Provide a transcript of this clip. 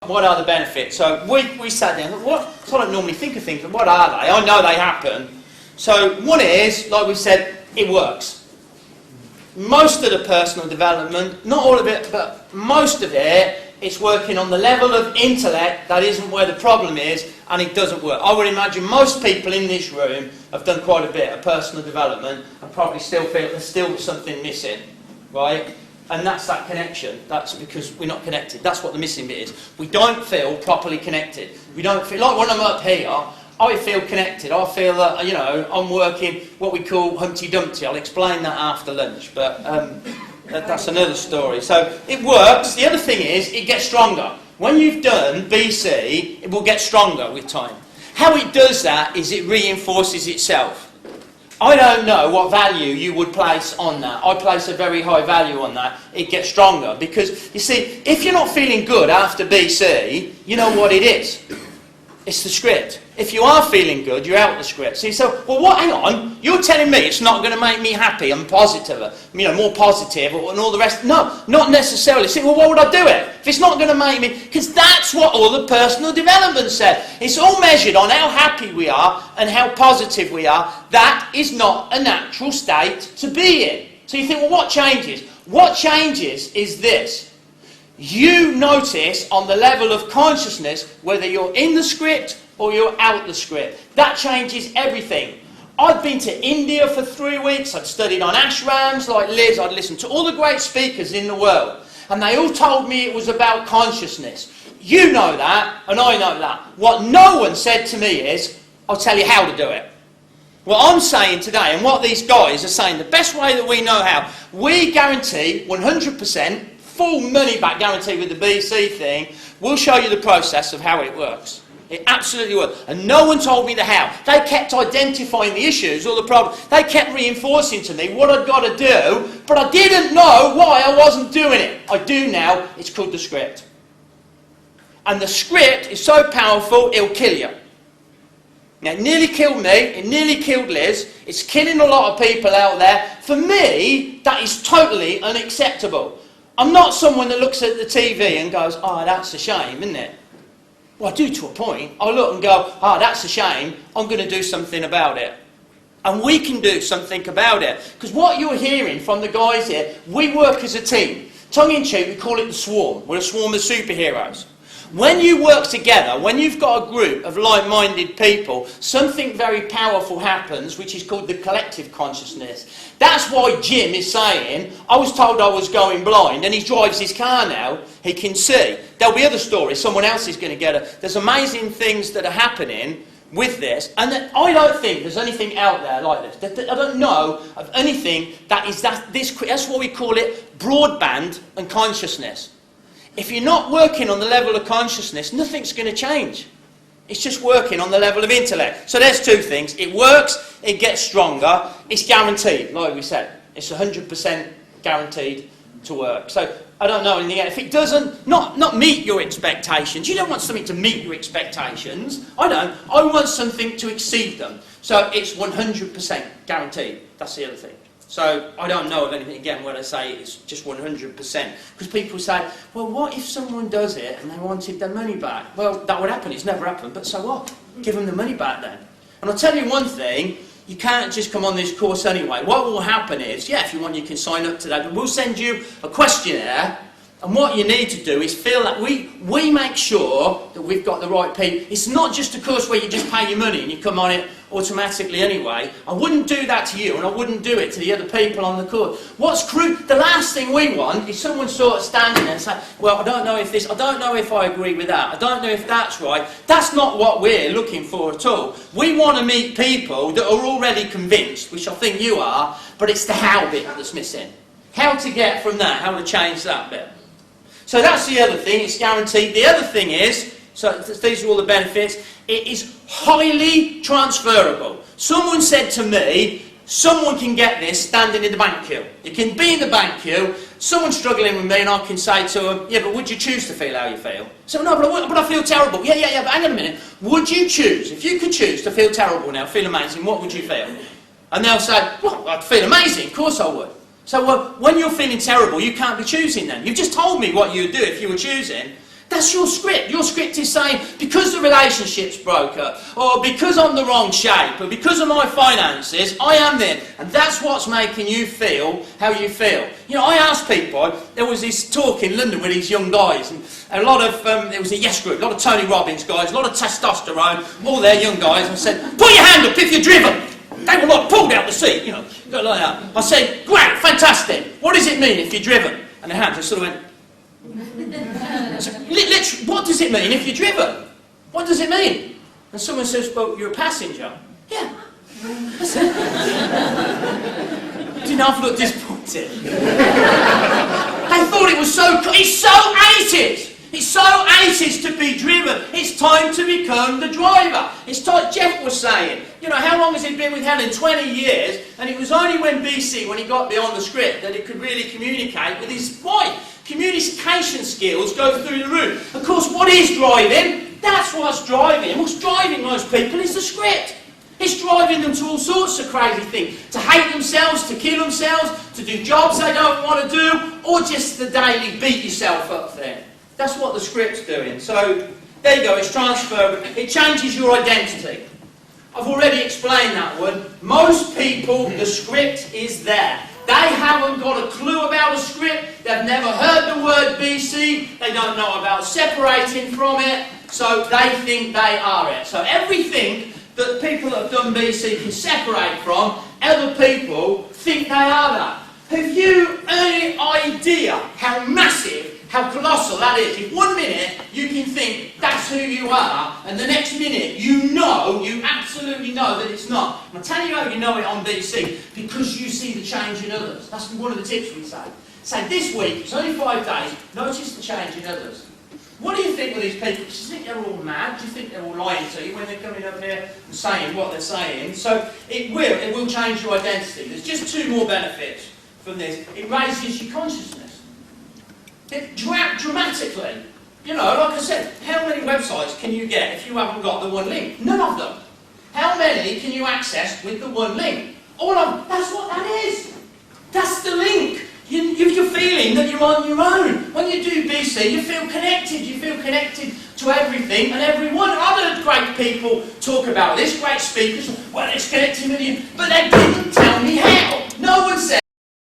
What are the benefits? So we sat down, what? So I don't normally think of things, but what are they? I know they happen. So one is, like we said, it works. Most of the personal development, not all of it, but most of it, it's working on the level of intellect. That isn't where the problem is, and it doesn't work. I would imagine most people in this room have done quite a bit of personal development and probably still feel there's still something missing, right? And that's that connection. That's because we're not connected. That's what the missing bit is. We don't feel properly connected. We don't feel, like when I'm up here, I feel connected. I feel that, you know, I'm working what we call Humpty Dumpty. I'll explain that after lunch, but that's another story. So it works. The other thing is, it gets stronger. When you've done BC, it will get stronger with time. How it does that is it reinforces itself. I don't know what value you would place on that. I place a very high value on that. It gets stronger because, you see, if you're not feeling good after BC, you know what it is. It's the script. If you are feeling good, you're out the script. So you say, well, what? Hang on. You're telling me it's not going to make me happy and positive, you know, more positive and all the rest. No, not necessarily. See, well, why would I do it? If it's not going to make me... Because that's what all the personal development said. It's all measured on how happy we are and how positive we are. That is not a natural state to be in. So you think, well, what changes? What changes is this. You notice on the level of consciousness whether you're in the script or you're out the script. That changes everything. I'd been to India for 3 weeks. I'd studied on ashrams like Liz. I'd listened to all the great speakers in the world. And they all told me it was about consciousness. You know that, and I know that. What no one said to me is, I'll tell you how to do it. What I'm saying today, and what these guys are saying, the best way that we know how, we guarantee 100%, full money back guarantee with the BC thing. We'll show you the process of how it works. It absolutely works. And no one told me the how. They kept identifying the issues or the problem. They kept reinforcing to me what I'd got to do, but I didn't know why I wasn't doing it. I do now. It's called the script. And the script is so powerful, it'll kill you. Now, it nearly killed me. It nearly killed Liz. It's killing a lot of people out there. For me, that is totally unacceptable. I'm not someone that looks at the TV and goes, oh, that's a shame, isn't it? Well, I do to a point. I look and go, oh, that's a shame. I'm going to do something about it. And we can do something about it. Because what you're hearing from the guys here, we work as a team. Tongue-in-cheek, we call it the swarm. We're a swarm of superheroes. When you work together, when you've got a group of like-minded people, something very powerful happens, which is called the collective consciousness. That's why Jim is saying, I was told I was going blind, and he drives his car now, he can see. There'll be other stories, someone else is going to get it. There's amazing things that are happening with this, and I don't think there's anything out there like this. I don't know of anything that is this. That's why we call it broadband and consciousness. If you're not working on the level of consciousness, nothing's going to change. It's just working on the level of intellect. So there's two things. It works, it gets stronger, it's guaranteed, like we said. It's 100% guaranteed to work. So I don't know anything else. If it doesn't, not meet your expectations, you don't want something to meet your expectations. I don't. I want something to exceed them. So it's 100% guaranteed. That's the other thing. So I don't know of anything, again, when I say it's just 100%. Because people say, well, what if someone does it and they wanted their money back? Well, that would happen. It's never happened. But so what? Give them the money back then. And I'll tell you one thing. You can't just come on this course anyway. What will happen is, yeah, if you want, you can sign up to that. But we'll send you a questionnaire. And what you need to do is feel that we make sure that we've got the right people. It's not just a course where you just pay your money and you come on it automatically anyway. I wouldn't do that to you, and I wouldn't do it to the other people on the course. The last thing we want is someone sort of standing there and saying, well, I don't know if this, I don't know if I agree with that, I don't know if that's right. That's not what we're looking for at all. We want to meet people that are already convinced, which I think you are, but it's the how bit that's missing. How to get from that, how to change that bit. So that's the other thing, it's guaranteed. The other thing is, so these are all the benefits, it is highly transferable. Someone said to me, someone can get this standing in the bank queue. You can be in the bank queue, someone's struggling with me and I can say to them, yeah, but would you choose to feel how you feel? So no, but I feel terrible. Yeah, but hang on a minute. Would you choose, if you could choose to feel terrible now, feel amazing, what would you feel? And they'll say, well, I'd feel amazing, of course I would. So when you're feeling terrible, you can't be choosing then. You've just told me what you would do if you were choosing. That's your script. Your script is saying, because the relationship's broken, or because I'm the wrong shape, or because of my finances, I am there. And that's what's making you feel how you feel. You know, I asked people, there was this talk in London with these young guys, and a lot of, there was a yes group, a lot of Tony Robbins guys, a lot of testosterone, all their young guys, and I said, put your hand up if you're driven. They were like pulled out the seat, you know, go like that. I said, great, fantastic. What does it mean if you're driven? And their hands, they sort of went, so, literally, what does it mean if you're driven? What does it mean? And someone says, well, you're a passenger. Yeah. That's it. Didn't half look disappointed. They thought it was so cool. It's so 80s. It's so 80s to be driven. It's time to become the driver. It's like Jeff was saying. You know, how long has he been with Helen? 20 years. And it was only when BC, when he got beyond the script, that he could really communicate with his wife. Communication skills go through the roof. Of course, what is driving? That's what's driving. What's driving most people is the script. It's driving them to all sorts of crazy things. To hate themselves, to kill themselves, to do jobs they don't want to do, or just the daily beat yourself up thing. That's what the script's doing. So, there you go, it's transferable. It changes your identity. I've already explained that one. Most people, the script is there. They haven't got a clue about a script. They've never heard the word BC. They don't know about separating from it. So they think they are it. So everything that people that have done BC can separate from, other people think they are that. Have you any idea how massive, how colossal that is? If 1 minute you can think that's who you are, and the next minute you absolutely know that it's not. And I'll tell you how you know it on BC, because you see the change in others. That's one of the tips we say. Say this week, it's only 5 days, notice the change in others. What do you think with these people? Do you think they're all mad? Do you think they're all lying to you when they're coming up here and saying what they're saying? So it will change your identity. There's just 2 more benefits from this. It raises your consciousness. It dramatically. You know, like I said, how many websites can you get if you haven't got the one link? None of them. How many can you access with the one link? All of them. That's what that is. That's the link. You're feeling that you're on your own. When you do BC, you feel connected. You feel connected to everything and everyone. Other great people talk about this, great speakers. Well, it's connecting with you. But they didn't tell me how. No one said.